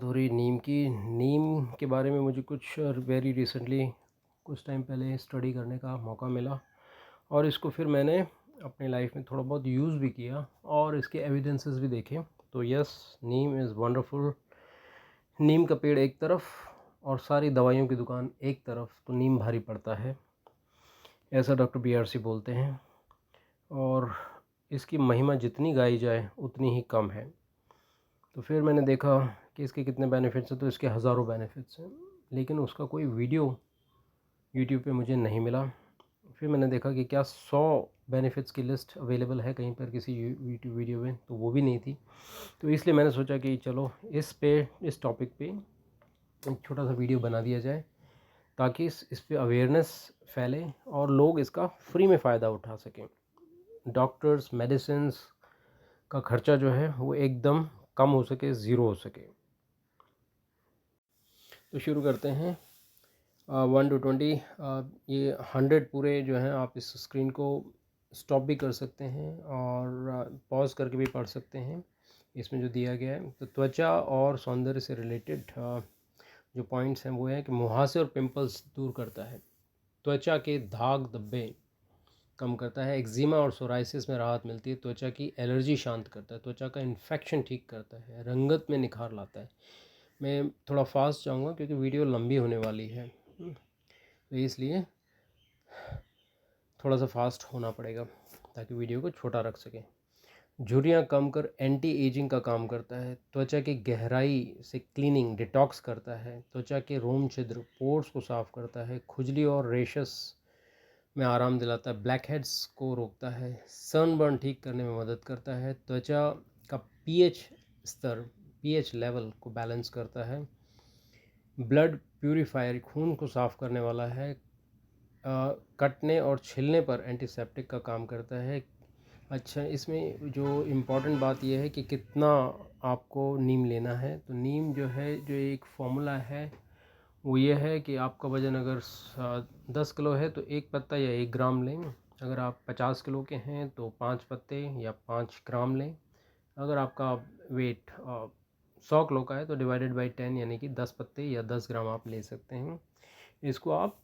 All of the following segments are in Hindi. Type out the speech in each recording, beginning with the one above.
धुरी नीम के बारे में मुझे कुछ वेरी रिसेंटली कुछ टाइम पहले स्टडी करने का मौका मिला और इसको फिर मैंने अपनी लाइफ में थोड़ा बहुत यूज़ भी किया और इसके एविडेंसेस भी देखे। तो यस, नीम इज़ वंडरफुल। नीम का पेड़ एक तरफ और सारी दवाइयों की दुकान एक तरफ, तो नीम भारी पड़ता है, ऐसा डॉक्टर BRC बोलते हैं। और इसकी महिमा जितनी गाई जाए उतनी ही कम है। तो फिर मैंने देखा कि इसके कितने बेनिफिट्स हैं, तो इसके हज़ारों बेनिफिट्स हैं, लेकिन उसका कोई वीडियो यूट्यूब पे मुझे नहीं मिला। फिर मैंने देखा कि क्या 100 बेनिफिट्स की लिस्ट अवेलेबल है कहीं पर किसी यूट्यूब वीडियो में, तो वो भी नहीं थी। तो इसलिए मैंने सोचा कि चलो इस टॉपिक पे एक छोटा सा वीडियो बना दिया जाए ताकि इस पे अवेयरनेस फैले और लोग इसका फ्री में फ़ायदा उठा सकें। डॉक्टर्स, मेडिसिन्स का खर्चा जो है वो एकदम कम हो सके, ज़ीरो हो सके। तो शुरू करते हैं। 1 to 20, ये 100 पूरे जो हैं आप इस स्क्रीन को स्टॉप भी कर सकते हैं और पॉज करके भी पढ़ सकते हैं इसमें जो दिया गया है। तो त्वचा और सौंदर्य से रिलेटेड जो पॉइंट्स हैं वो है कि मुहासे और पिंपल्स दूर करता है, त्वचा के दाग धब्बे कम करता है, एक्जिमा और सोराइसिस में राहत मिलती है, त्वचा की एलर्जी शांत करता है, त्वचा का इन्फेक्शन ठीक करता है, रंगत में निखार लाता है। मैं थोड़ा फास्ट जाऊंगा क्योंकि वीडियो लंबी होने वाली है, तो इसलिए थोड़ा सा फास्ट होना पड़ेगा ताकि वीडियो को छोटा रख सकें। झुर्रियाँ कम कर एंटी एजिंग का काम करता है, त्वचा की गहराई से क्लीनिंग डिटॉक्स करता है, त्वचा के रोम छिद्र पोर्स को साफ करता है, खुजली और रेशस में आराम दिलाता है, ब्लैक हेड्स को रोकता है, सनबर्न ठीक करने में मदद करता है, त्वचा का पीएच लेवल को बैलेंस करता है, ब्लड प्यूरीफायर खून को साफ करने वाला है, कटने और छिलने पर एंटीसेप्टिक का काम करता है। अच्छा, इसमें जो इम्पॉर्टेंट बात यह है कि कितना आपको नीम लेना है। तो नीम जो है, जो एक फॉर्मूला है वो ये है कि आपका वज़न अगर 10 किलो है तो एक पत्ता या 1 ग्राम लें। अगर आप 50 किलो के हैं तो 5 पत्ते या 5 ग्राम लें। अगर आपका वेट 100 किलो का है तो डिवाइडेड बाई 10 यानी कि 10 पत्ते या 10 ग्राम आप ले सकते हैं। इसको आप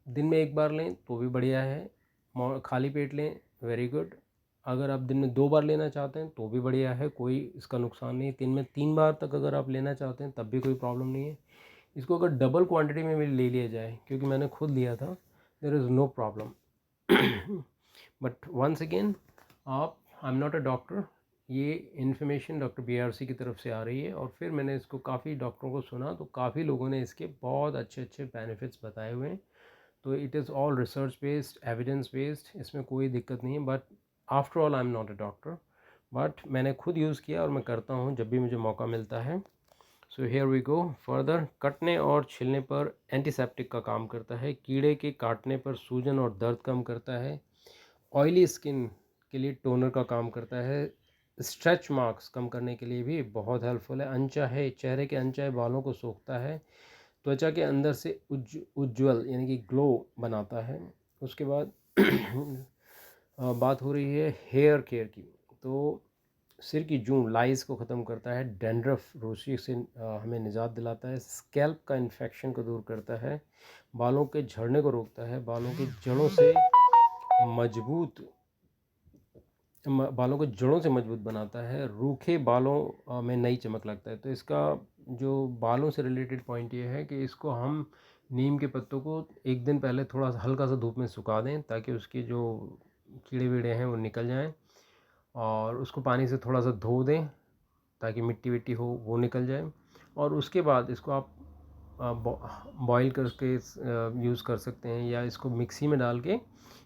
दिन में एक बार लें तो भी बढ़िया है, खाली पेट लें, वेरी गुड। अगर आप दिन में 2 बार लेना चाहते हैं तो भी बढ़िया है, कोई इसका नुकसान नहीं है। दिन में 3 बार तक अगर आप लेना चाहते हैं तब भी कोई प्रॉब्लम नहीं है। इसको अगर डबल क्वांटिटी में भी ले लिया जाए, क्योंकि मैंने खुद लिया था, there is no problem. But once again, I am not a doctor, ये इन्फॉर्मेशन डॉक्टर BRC की तरफ से आ रही है। और फिर मैंने इसको काफ़ी डॉक्टरों को सुना तो काफ़ी लोगों ने इसके बहुत अच्छे अच्छे बेनिफिट्स बताए हुए हैं। तो it is all research based, evidence based, इसमें कोई दिक्कत नहीं है। But after all I am not a doctor, but मैंने खुद यूज़ किया और मैं करता हूँ जब भी मुझे मौका मिलता है। So here we go further. कटने और छिलने पर एंटीसेप्टिक का काम करता है, कीड़े के काटने पर सूजन और दर्द कम करता है, ऑयली स्किन के लिए टोनर का काम करता है, स्ट्रेच मार्क्स कम करने के लिए भी बहुत हेल्पफुल है, अनचाहे चेहरे के अनचाहे बालों को सोखता है, त्वचा के अंदर से उज्ज्वल यानी कि ग्लो बनाता है। उसके बाद बात हो रही है हेयर केयर की। तो सिर की जूं लाइस को ख़त्म करता है, डैंड्रफ रोशी से हमें निजात दिलाता है, स्कैल्प का इन्फेक्शन को दूर करता है, बालों के झड़ने को रोकता है, मजबूत बालों को जड़ों से मजबूत बनाता है, रूखे बालों में नई चमक लगता है। तो इसका जो बालों से रिलेटेड पॉइंट ये है कि इसको हम नीम के पत्तों को एक दिन पहले थोड़ा सा हल्का सा धूप में सुखा दें ताकि उसके जो कीड़े वीड़े हैं वो निकल जाएं, और उसको पानी से थोड़ा सा धो दें ताकि मिट्टी विट्टी हो वो निकल जाए। और उसके बाद इसको आप बॉईल करके यूज़ कर सकते हैं, या इसको मिक्सी में डाल के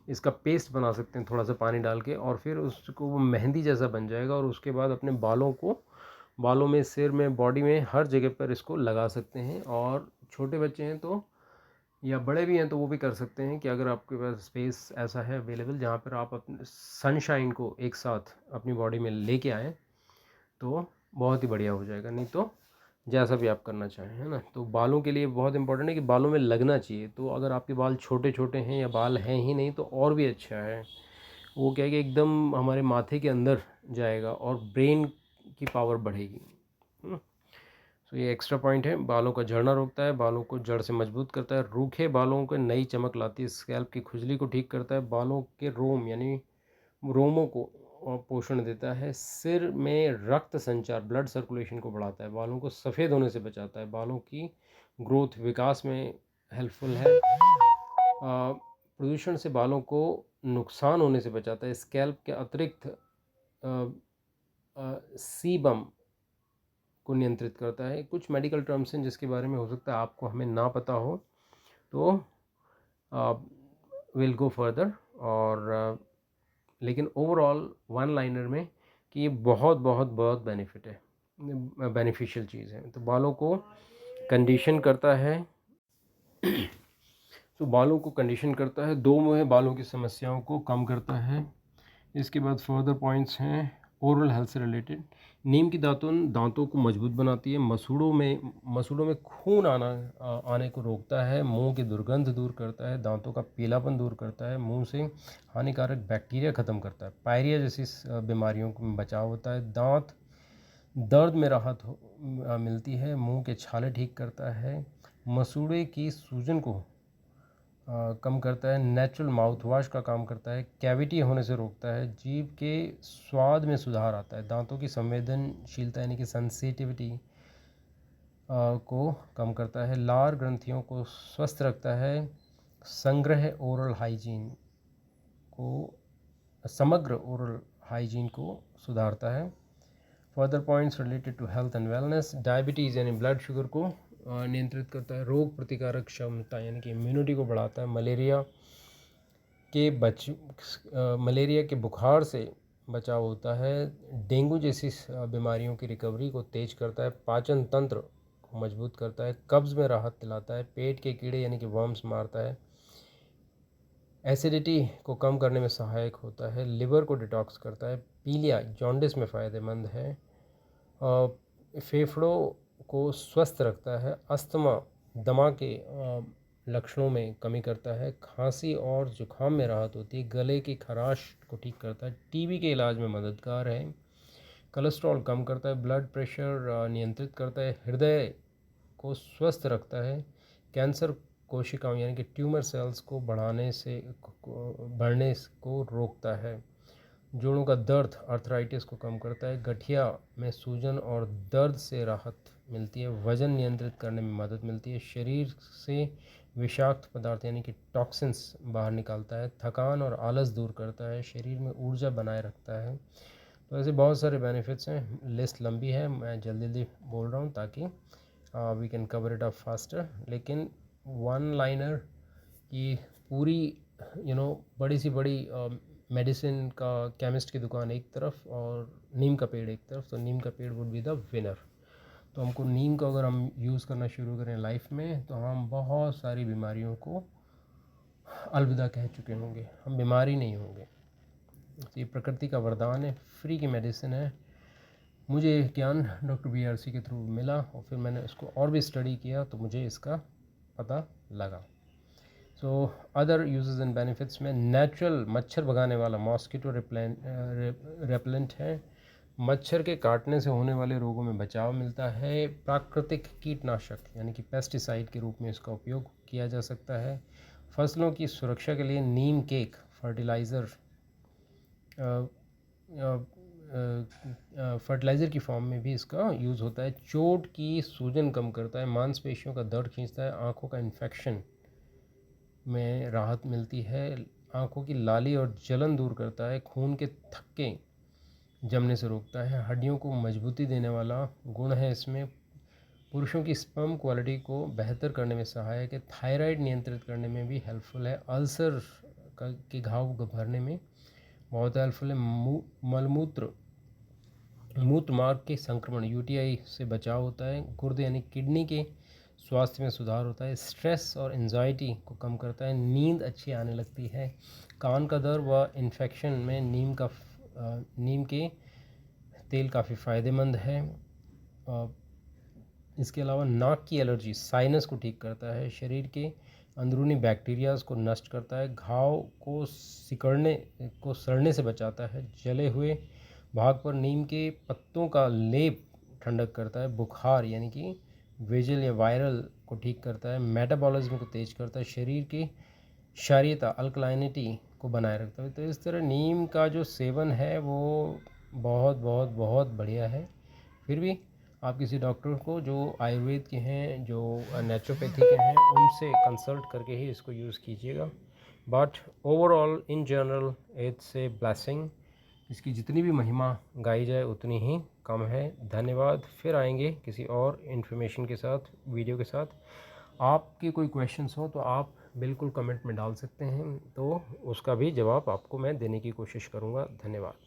इसका पेस्ट बना सकते हैं थोड़ा सा पानी डाल के, और फिर उसको वो मेहंदी जैसा बन जाएगा। और उसके बाद अपने बालों में, सिर में, बॉडी में, हर जगह पर इसको लगा सकते हैं। और छोटे बच्चे हैं तो या बड़े भी हैं तो वो भी कर सकते हैं कि अगर आपके पास स्पेस ऐसा है अवेलेबल जहाँ पर आप अपने सनशाइन को एक साथ अपनी बॉडी में लेके आएँ तो बहुत ही बढ़िया हो जाएगा। नहीं तो जैसा भी आप करना चाहें, है ना। तो बालों के लिए बहुत इंपॉर्टेंट है कि बालों में लगना चाहिए। तो अगर आपके बाल छोटे छोटे हैं या बाल हैं ही नहीं तो और भी अच्छा है। वो क्या है कि एकदम हमारे माथे के अंदर जाएगा और ब्रेन की पावर बढ़ेगी। सो ये एक्स्ट्रा पॉइंट है। बालों का झड़ना रोकता है, बालों को जड़ से मजबूत करता है, रूखे बालों को नई चमक लाती है, स्कैल्प की खुजली को ठीक करता है, बालों के रोम यानी रोमों को पोषण देता है, सिर में रक्त संचार ब्लड सर्कुलेशन को बढ़ाता है, बालों को सफ़ेद होने से बचाता है, बालों की ग्रोथ विकास में हेल्पफुल है, प्रदूषण से बालों को नुकसान होने से बचाता है, स्कैल्प के अतिरिक्त सीबम को नियंत्रित करता है। कुछ मेडिकल टर्म्स हैं जिसके बारे में हो सकता है आपको हमें ना पता हो, तो विल गो फर्दर। और लेकिन ओवरऑल वन लाइनर में कि ये बहुत बहुत बहुत बेनिफिट है, बेनिफिशियल चीज़ है। तो बालों को कंडीशन करता है तो बालों को कंडीशन करता है, दो मुँह बालों की समस्याओं को कम करता है। इसके बाद फर्दर पॉइंट्स हैं ओरल हेल्थ से रिलेटेड। नीम की दांतों को मजबूत बनाती है, मसूड़ों में खून आने को रोकता है, मुंह की दुर्गंध दूर करता है, दांतों का पीलापन दूर करता है, मुंह से हानिकारक बैक्टीरिया ख़त्म करता है, पायरिया जैसी बीमारियों में बचाव होता है, दांत दर्द में राहत मिलती है, मुंह के छाले ठीक करता है, मसूड़े की सूजन को कम करता है, नेचुरल माउथ वॉश का काम करता है, कैविटी होने से रोकता है, जीभ के स्वाद में सुधार आता है, दांतों की संवेदनशीलता यानी कि सेंसिटिविटी को कम करता है, लार ग्रंथियों को स्वस्थ रखता है, समग्र ओरल हाइजीन को सुधारता है। Further points related to health and wellness, diabetes यानी ब्लड शुगर को नियंत्रित करता है, रोग प्रतिकारक क्षमता यानी कि इम्यूनिटी को बढ़ाता है, मलेरिया के बुखार से बचाव होता है, डेंगू जैसी बीमारियों की रिकवरी को तेज करता है, पाचन तंत्र को मजबूत करता है, कब्ज़ में राहत दिलाता है, पेट के कीड़े यानी कि वर्म्स मारता है, एसिडिटी को कम करने में सहायक होता है, लिवर को डिटॉक्स करता है, पीलिया जॉन्डिस में फ़ायदेमंद है, फेफड़ों को स्वस्थ रखता है, अस्थमा दमा के लक्षणों में कमी करता है, खांसी और जुखाम में राहत होती है, गले की खराश को ठीक करता है, टीबी के इलाज में मददगार है, कोलेस्ट्रॉल कम करता है, ब्लड प्रेशर नियंत्रित करता है, हृदय को स्वस्थ रखता है, कैंसर कोशिकाओं यानी कि ट्यूमर सेल्स को बढ़ने को रोकता है, जोड़ों का दर्द आर्थराइटिस को कम करता है, गठिया में सूजन और दर्द से राहत मिलती है, वज़न नियंत्रित करने में मदद मिलती है, शरीर से विषाक्त पदार्थ यानी कि टॉक्सिन्स बाहर निकालता है, थकान और आलस दूर करता है, शरीर में ऊर्जा बनाए रखता है। तो ऐसे बहुत सारे बेनिफिट्स हैं, लिस्ट लंबी है, मैं जल्दी बोल रहा हूँ ताकि we can cover it up faster. लेकिन वन लाइनर की पूरी बड़ी सी बड़ी मेडिसिन का केमिस्ट की दुकान एक तरफ और नीम का पेड़ एक तरफ, तो नीम का पेड़ वुड बी द विनर। तो हमको नीम का अगर हम यूज़ करना शुरू करें लाइफ में तो हम बहुत सारी बीमारियों को अलविदा कह चुके होंगे, हम बीमारी नहीं होंगे। तो ये प्रकृति का वरदान है, फ्री की मेडिसिन है। मुझे ज्ञान डॉक्टर BRC के थ्रू मिला और फिर मैंने इसको और भी स्टडी किया तो मुझे इसका पता लगा। So other uses and benefits में नेचुरल मच्छर भगाने वाला मॉस्किटो रेपेलेंट है, मच्छर के काटने से होने वाले रोगों में बचाव मिलता है, प्राकृतिक कीटनाशक यानी कि पेस्टिसाइड के रूप में इसका उपयोग किया जा सकता है, फसलों की सुरक्षा के लिए नीम केक फर्टिलाइज़र की फॉर्म में भी इसका यूज़ होता है, चोट की सूजन कम करता है, मांसपेशियों का दर्द खींचता है, आँखों का इन्फेक्शन में राहत मिलती है, आँखों की लाली और जलन दूर करता है, खून के थक्के जमने से रोकता है, हड्डियों को मजबूती देने वाला गुण है इसमें, पुरुषों की स्पर्म क्वालिटी को बेहतर करने में सहायक है, थायराइड नियंत्रित करने में भी हेल्पफुल है, अल्सर के घाव भरने में बहुत हेल्पफुल है, मूत्र मार्ग के संक्रमण UTI से बचाव होता है, गुर्दे यानी किडनी के स्वास्थ्य में सुधार होता है, स्ट्रेस और एंजाइटी को कम करता है, नींद अच्छी आने लगती है, कान का दर्द व इन्फेक्शन में नीम के तेल काफ़ी फ़ायदेमंद है। इसके अलावा नाक की एलर्जी साइनस को ठीक करता है, शरीर के अंदरूनी बैक्टीरियाज को नष्ट करता है, घाव को सड़ने से बचाता है, जले हुए भाग पर नीम के पत्तों का लेप ठंडक करता है, बुखार यानी कि वेजल या वायरल को ठीक करता है, मेटाबॉलिज्म को तेज करता है, शरीर की क्षारीयता अल्कलाइनिटी को बनाए रखता है। तो इस तरह नीम का जो सेवन है वो बहुत बहुत बहुत बढ़िया है। फिर भी आप किसी डॉक्टर को जो आयुर्वेद के हैं, जो नेचुरोपैथी के हैं, उनसे कंसल्ट करके ही इसको यूज़ कीजिएगा। But overall in general it's a blessing. इसकी जितनी भी महिमा गाई जाए उतनी ही कम है। धन्यवाद। फिर आएंगे किसी और इन्फॉर्मेशन के साथ, वीडियो के साथ। आपके कोई क्वेश्चंस हो तो आप बिल्कुल कमेंट में डाल सकते हैं, तो उसका भी जवाब आपको मैं देने की कोशिश करूँगा। धन्यवाद।